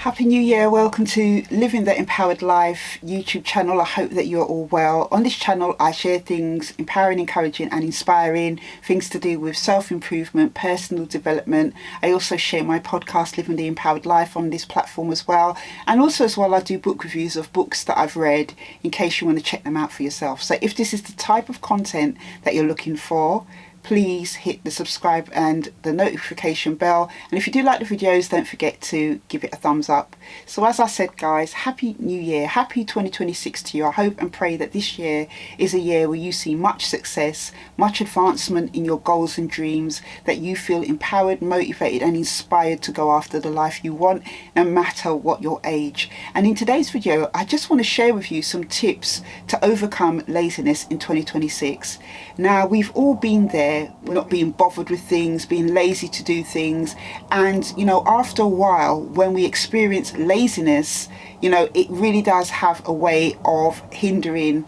Happy New Year, welcome to Living the Empowered Life YouTube channel. I hope that you're all well. On this channel I share things empowering, encouraging and inspiring, things to do with self-improvement, personal development. I also share my podcast Living the Empowered Life on this platform as well. And also I do book reviews of books that I've read in case you want to check them out for yourself. So if this is the type of content that you're looking for, please hit the subscribe and the notification bell, and if you do like the videos, don't forget to give it a thumbs up. So as I said guys, happy new year, happy 2026 to you. I hope and pray that this year is a year where you see much success, much advancement in your goals and dreams, that you feel empowered, motivated and inspired to go after the life you want, no matter what your age. And in today's video I just want to share with you some tips to overcome laziness in 2026. Now we've all been there. We're not being bothered with things, being lazy to do things, and after a while when we experience laziness, it really does have a way of hindering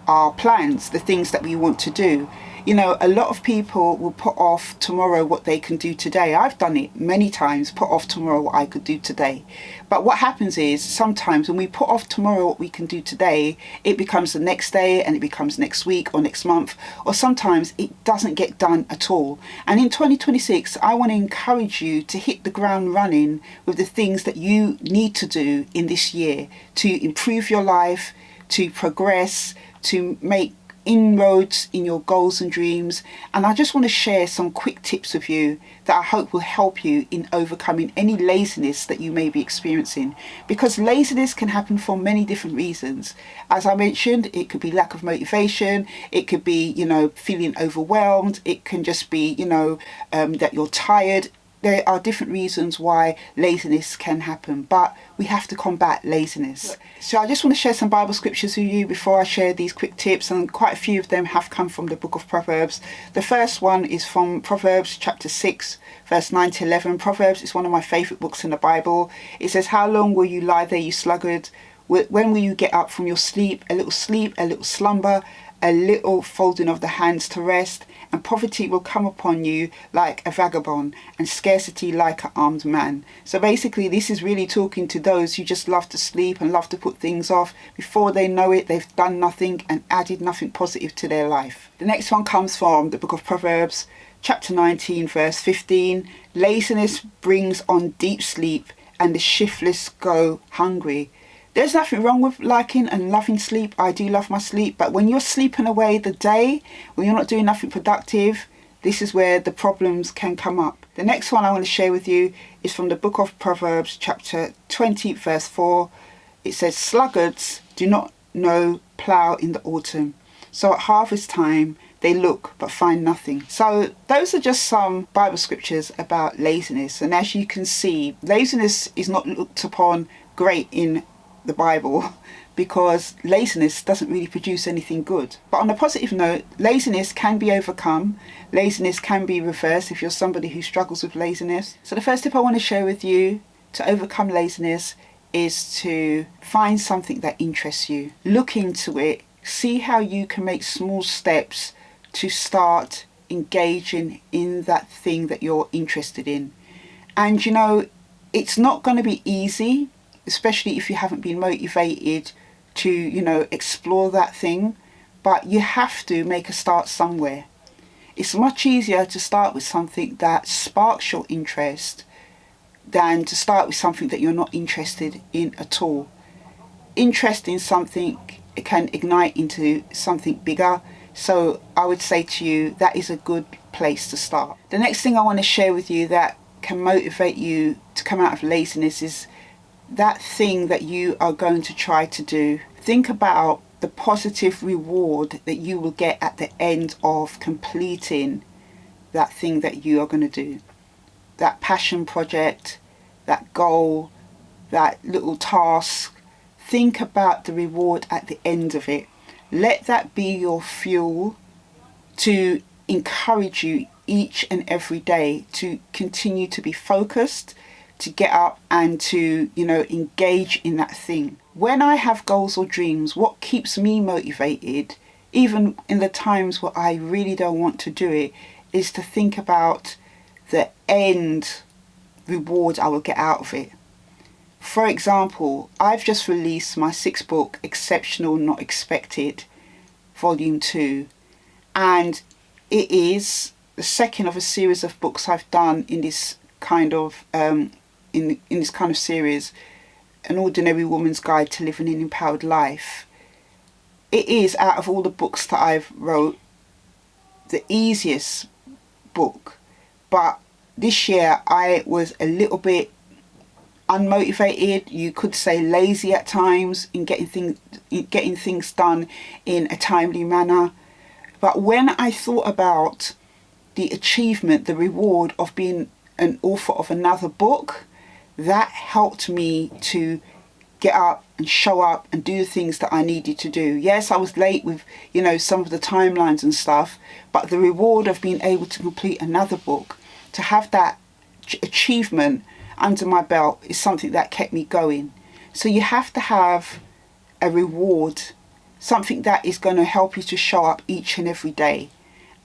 our plans, the things that we want to do. A lot of people will put off tomorrow what they can do today. I've done it many times, put off tomorrow what I could do today. But what happens is sometimes when we put off tomorrow what we can do today, it becomes the next day and it becomes next week or next month, or sometimes it doesn't get done at all. And in 2026, I want to encourage you to hit the ground running with the things that you need to do in this year to improve your life, to progress, to make inroads in your goals and dreams. And I just want to share some quick tips with you that I hope will help you in overcoming any laziness that you may be experiencing, because laziness can happen for many different reasons. As I mentioned, it could be lack of motivation, it could be feeling overwhelmed, it can just be that you're tired. There are different reasons why laziness can happen, but we have to combat laziness. So I just want to share some Bible scriptures with you before I share these quick tips, and quite a few of them have come from the book of Proverbs. The first one is from Proverbs chapter 6, verse 9 to 11. Proverbs is one of my favourite books in the Bible. It says, "How long will you lie there, you sluggard? When will you get up from your sleep? A little slumber, a little folding of the hands to rest, and poverty will come upon you like a vagabond, and scarcity like an armed man." So basically this is really talking to those who just love to sleep and love to put things off. Before they know it, they've done nothing and added nothing positive to their life. The next one comes from the book of Proverbs chapter 19 verse 15. "Laziness brings on deep sleep, and the shiftless go hungry." There's nothing wrong with liking and loving sleep. I do love my sleep, but when you're sleeping away the day, when you're not doing nothing productive, this is where the problems can come up. The next one I want to share with you is from the book of Proverbs chapter 20 verse 4. It says, "Sluggards do not know plough in the autumn, so at harvest time they look but find nothing." So those are just some Bible scriptures about laziness. And as you can see, laziness is not looked upon great in the Bible, because laziness doesn't really produce anything good. But on a positive note, laziness can be overcome. Laziness can be reversed if you're somebody who struggles with laziness. So the first tip I want to share with you to overcome laziness is to find something that interests you. Look into it. See how you can make small steps to start engaging in that thing that you're interested in. And it's not going to be easy, especially if you haven't been motivated to explore that thing, but you have to make a start somewhere. It's much easier to start with something that sparks your interest than to start with something that you're not interested in at all. Interest in something, it can ignite into something bigger, so I would say to you that is a good place to start. The next thing I want to share with you that can motivate you to come out of laziness is that thing that you are going to try to do. Think about the positive reward that you will get at the end of completing that thing that you are going to do. That passion project, that goal, that little task. Think about the reward at the end of it. Let that be your fuel to encourage you each and every day to continue to be focused, to get up and to engage in that thing. When I have goals or dreams, what keeps me motivated, even in the times where I really don't want to do it, is to think about the end reward I will get out of it. For example, I've just released my 6th book, Exceptional Not Expected, Volume 2, and it is the second of a series of books I've done in this kind of in this kind of series, An Ordinary Woman's Guide to Living an Empowered Life. It is, out of all the books that I've wrote, the easiest book, but this year I was a little bit unmotivated, you could say lazy at times, in getting things done in a timely manner. But when I thought about the achievement, the reward of being an author of another book, that helped me to get up and show up and do the things that I needed to do. Yes, I was late with, some of the timelines and stuff, but the reward of being able to complete another book, to have that achievement under my belt, is something that kept me going. So you have to have a reward, something that is going to help you to show up each and every day.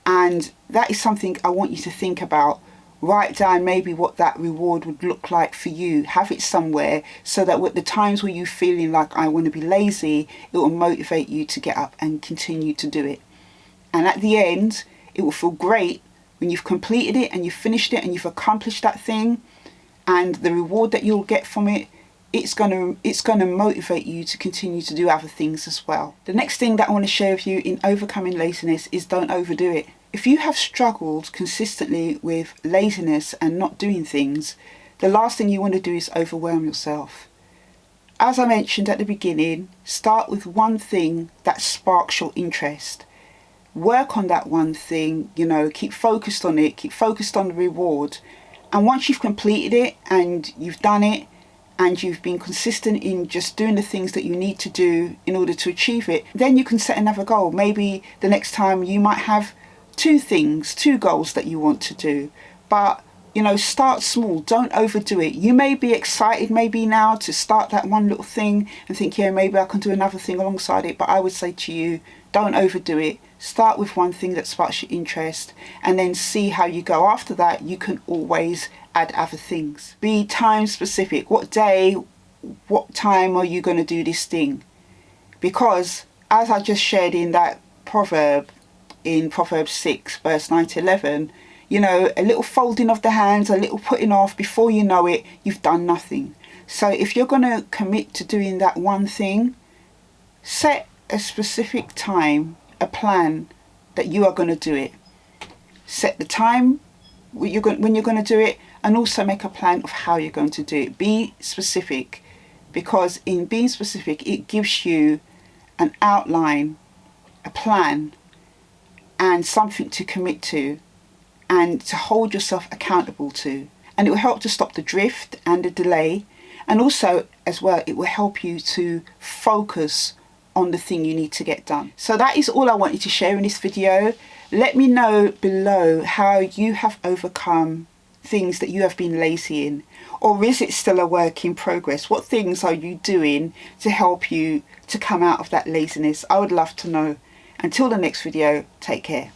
And that is something I want you to think about. Write down maybe what that reward would look like for you. Have it somewhere so that with the times where you're feeling like I want to be lazy, it will motivate you to get up and continue to do it. And at the end, it will feel great when you've completed it and you've finished it and you've accomplished that thing. And the reward that you'll get from it, it's gonna motivate you to continue to do other things as well. The next thing that I want to share with you in overcoming laziness is don't overdo it. If you have struggled consistently with laziness and not doing things, the last thing you want to do is overwhelm yourself. As I mentioned at the beginning, start with one thing that sparks your interest. Work on that one thing, keep focused on it, keep focused on the reward. And once you've completed it and you've done it and you've been consistent in just doing the things that you need to do in order to achieve it, then you can set another goal. Maybe the next time you might have 2 goals that you want to do. But, start small, don't overdo it. You may be excited maybe now to start that one little thing and think, yeah, maybe I can do another thing alongside it. But I would say to you, don't overdo it. Start with one thing that sparks your interest and then see how you go. After that, you can always add other things. Be time specific. What day, what time are you going to do this thing? Because as I just shared in that proverb, in Proverbs 6, verse 9 to 11, a little folding of the hands, a little putting off, before you know it, you've done nothing. So if you're going to commit to doing that one thing, set a specific time, a plan that you are going to do it. Set the time when you're going to do it, and also make a plan of how you're going to do it. Be specific, because in being specific, it gives you an outline, a plan, and something to commit to and to hold yourself accountable to. And it will help to stop the drift and the delay. And also, as well, it will help you to focus on the thing you need to get done. So that is all I wanted to share in this video. Let me know below how you have overcome things that you have been lazy in, or is it still a work in progress? What things are you doing to help you to come out of that laziness? I would love to know. Until the next video, take care.